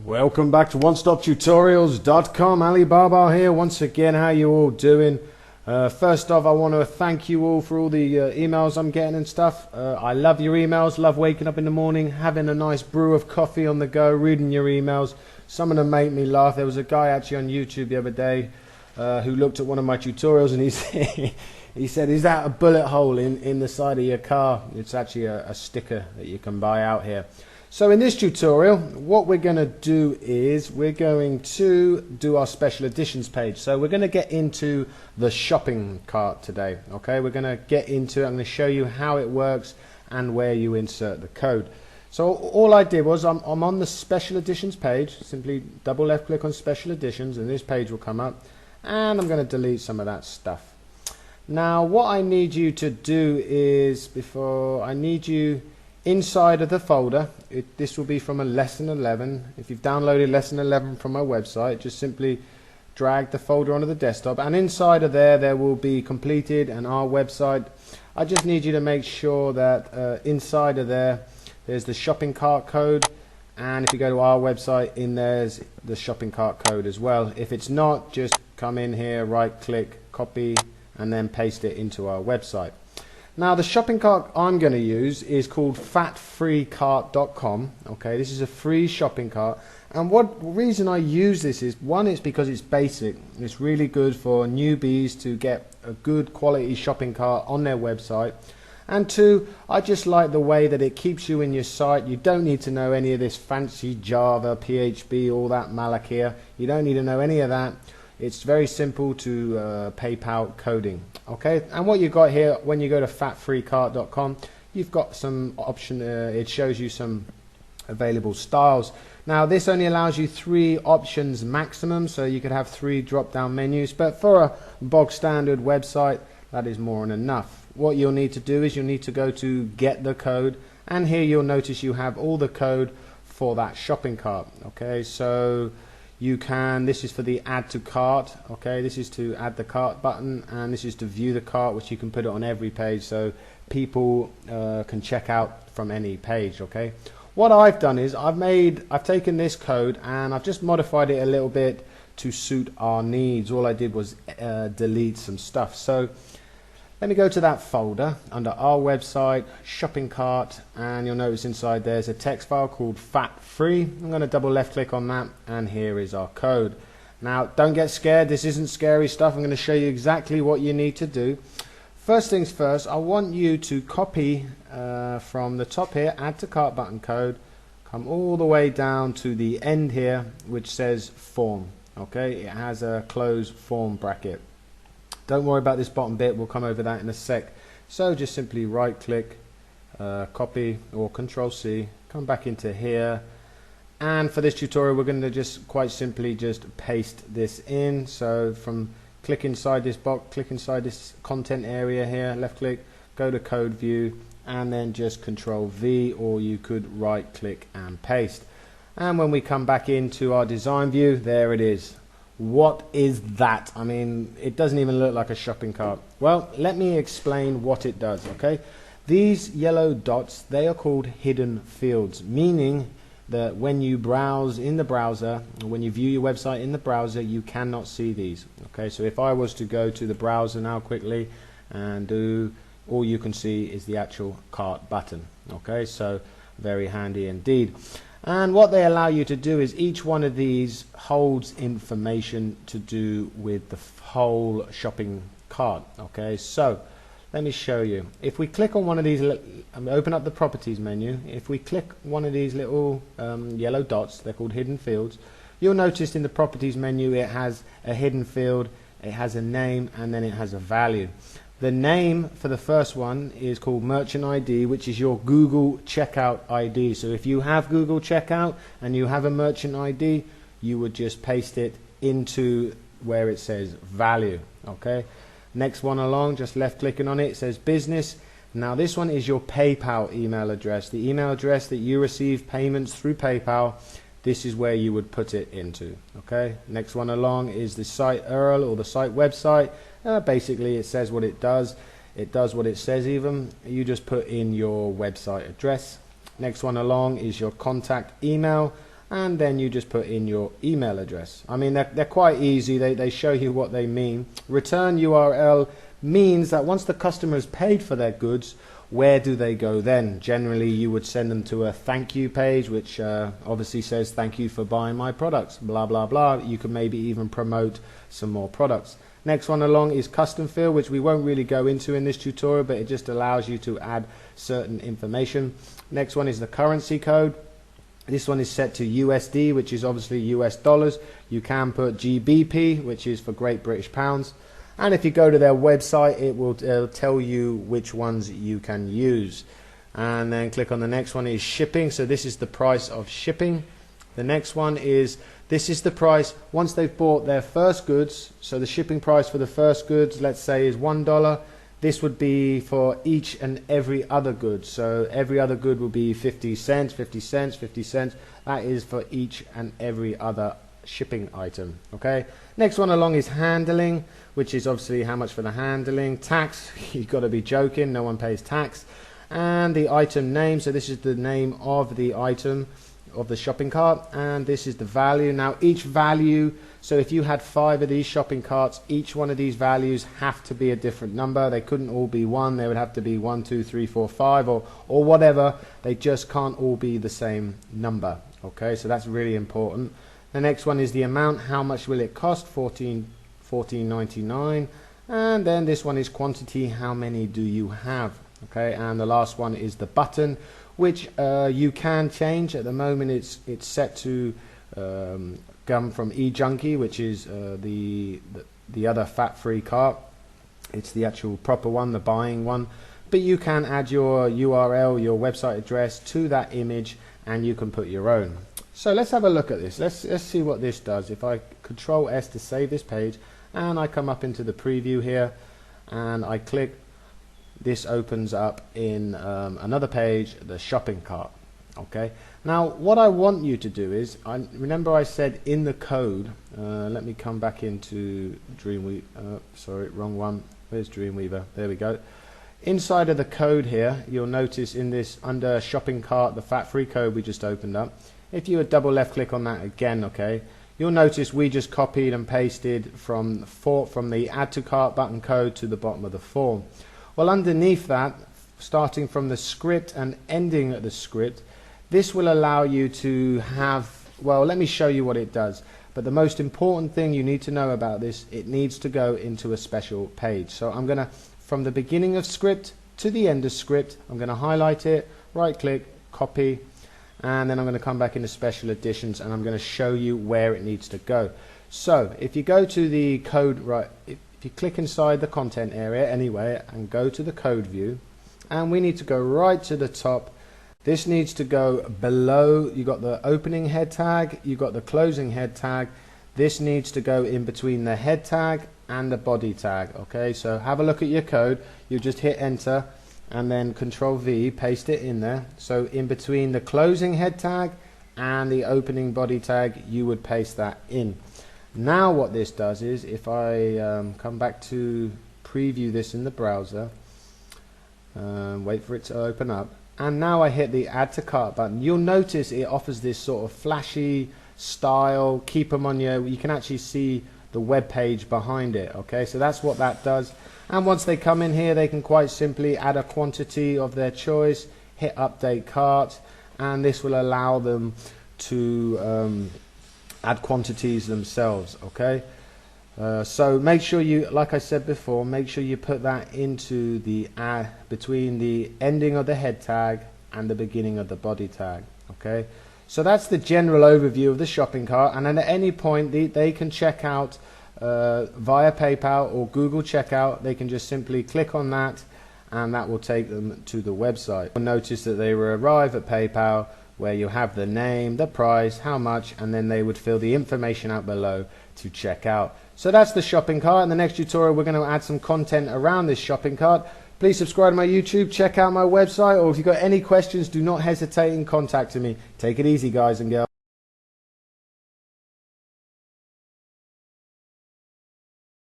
Welcome back to OneStopTutorials.com. Alibaba here once again. How you all doing? First off, I want to thank you all for all the emails I'm getting and stuff. I love your emails, love waking up in the morning, having a nice brew of coffee on the go, reading your emails. Some of them make me laugh. There was a guy actually on YouTube the other day who looked at one of my tutorials and he said, is that a bullet hole in the side of your car? It's actually a sticker that you can buy out here. So in this tutorial, what we're going to do is we're going to do our special editions page. So we're going to get into the shopping cart today. Okay, we're going to get into it. I'm going to show you how it works and where you insert the code. So all I did was I'm on the special editions page. Simply double left click on special editions and this page will come up. And I'm going to delete some of that stuff. Now what I need you to do is, inside of the folder, this will be from a lesson 11. If you've downloaded lesson 11 from my website, just simply drag the folder onto the desktop, and inside of there will be completed and our website. I just need you to make sure that inside of there's the shopping cart code, and if you go to our website, there's the shopping cart code as well. If it's not, just come in here, right click, copy, and then paste it into our website. Now the shopping cart I'm going to use is called fatfreecart.com. Okay, this is a free shopping cart, and what reason I use this is, one, it's because it's basic. It's really good for newbies to get a good quality shopping cart on their website, and two, I just like the way that it keeps you in your site. You don't need to know any of this fancy Java, PHP, all that malakir. You don't need to know any of that. It's very simple to PayPal coding. Okay, and what you've got here when you go to fatfreecart.com, you've got some option. It shows you some available styles. Now this only allows you 3 options maximum, so you could have 3 drop-down menus. But for a bog standard website, that is more than enough. What you'll need to do is you'll need to go to get the code, and here you'll notice you have all the code for that shopping cart. Okay, so this is for the add to cart. Okay, this is to add the cart button, and this is to view the cart, which you can put it on every page so people can check out from any page. Okay, what I've done is I've taken this code and I've just modified it a little bit to suit our needs. All I did was delete some stuff. So let me go to that folder under our website, shopping cart, and you'll notice inside there's a text file called fat free. I'm going to double left click on that, and here is our code. Now don't get scared, this isn't scary stuff. I'm going to show you exactly what you need to do. First things first, I want you to copy from the top here, add to cart button code, come all the way down to the end here which says form. Okay, it has a close form bracket. Don't worry about this bottom bit, we'll come over that in a sec. So just simply right click, copy, or Control C, come back into here, and for this tutorial we're going to just quite simply just paste this in. So from click inside this box, click inside this content area here, left click, go to code view, and then just Control V, or you could right click and paste. And when we come back into our design view, there it is. What is that? I mean, it doesn't even look like a shopping cart. Well, let me explain what it does. Okay, these yellow dots, they are called hidden fields, meaning that when you browse in the browser, or when you view your website in the browser, you cannot see these. Okay, so if I was to go to the browser now quickly and all you can see is the actual cart button. Okay, so very handy indeed. And what they allow you to do is each one of these holds information to do with the whole shopping cart. Okay, so let me show you. If we click on one of these, open up the properties menu. If we click one of these little yellow dots, they're called hidden fields. You'll notice in the properties menu it has a hidden field, it has a name, and then it has a value. The name for the first one is called Merchant ID, which is your Google Checkout ID. So if you have Google Checkout and you have a Merchant ID, you would just paste it into where it says value. Okay. Next one along, just left clicking on it, it says business. Now this one is your PayPal email address, the email address that you receive payments through PayPal. This is where you would put it into. Okay. Next one along is the site URL or the site website. Basically it says what it does. It does what it says even. You just put in your website address. Next one along is your contact email. and then you just put in your email address. I mean, they're quite easy. They show you what they mean. Return URL means that once the customer has paid for their goods, where do they go then? Generally, you would send them to a thank you page, which obviously says thank you for buying my products, blah blah blah. You can maybe even promote some more products. Next one along is custom field, which we won't really go into in this tutorial, but it just allows you to add certain information. Next one is the currency code. This one is set to USD, which is obviously US dollars. You can put GBP, which is for Great British Pounds. And if you go to their website, it will tell you which ones you can use. And then click on the next one is shipping. So this is the price of shipping. The next one is, this is the price once they've bought their first goods. So the shipping price for the first goods, let's say, is $1. This would be for each and every other good. So every other good will be 50 cents, 50 cents, 50 cents. That is for each and every other shipping item. Okay. Next one along is handling, which is obviously how much for the handling. Tax, you've got to be joking, no one pays tax. And the item name, so this is the name of the item of the shopping cart, and this is the value. Now each value, so if you had 5 of these shopping carts, each one of these values have to be a different number. They couldn't all be 1, they would have to be 1, 2, 3, 4, 5 or whatever. They just can't all be the same number. Okay, so that's really important. The next one is the amount, how much will it cost, $14.99. And then this one is quantity, how many do you have? Okay, and the last one is the button, which you can change. At the moment it's set to come from eJunkie, which is the other fat-free cart. It's the actual proper one, the buying one. But you can add your URL, your website address to that image, and you can put your own. So let's have a look at this. Let's see what this does. If I Control S to save this page, and I come up into the preview here, and I click, this opens up in another page, the shopping cart. Okay. Now what I want you to do is, remember I said in the code, let me come back into Dreamweaver, sorry, wrong one. Where's Dreamweaver? There we go. Inside of the code here, you'll notice in this, under shopping cart, the fat-free code we just opened up, if you would double left click on that again, okay, you'll notice we just copied and pasted from the add to cart button code to the bottom of the form. Well, underneath that, starting from the script and ending at the script, this will allow you to have, well, let me show you what it does. But the most important thing you need to know about this, it needs to go into a special page. So I'm going to, from the beginning of script to the end of script, I'm going to highlight it, right click, copy, and then I'm going to come back into special editions, and I'm going to show you where it needs to go. So if you go to the code, right, if you click inside the content area anyway and go to the code view, and we need to go right to the top. This needs to go below. You got the opening head tag, you got the closing head tag. This needs to go in between the head tag and the body tag. Okay, so have a look at your code. You just hit enter and then Control V, paste it in there. So in between the closing head tag and the opening body tag, you would paste that in. Now what this does is, if I come back to preview this in the browser, wait for it to open up, and now I hit the add to cart button, you'll notice it offers this sort of flashy style, keep them on you can actually see the web page behind it. Okay, so that's what that does. And once they come in here, they can quite simply add a quantity of their choice, hit update cart, and this will allow them to add quantities themselves. Okay, so make sure you, like I said before, make sure you put that into the between the ending of the head tag and the beginning of the body tag. Okay, so that's the general overview of the shopping cart, and then at any point they can check out via PayPal or Google Checkout. They can just simply click on that, and that will take them to the website. You'll notice that they will arrive at PayPal, where you have the name, the price, how much, and then they would fill the information out below to check out. So that's the shopping cart. In the next tutorial, we're going to add some content around this shopping cart. Please subscribe to my YouTube, check out my website, or if you've got any questions, do not hesitate in contacting me. Take it easy, guys and girls.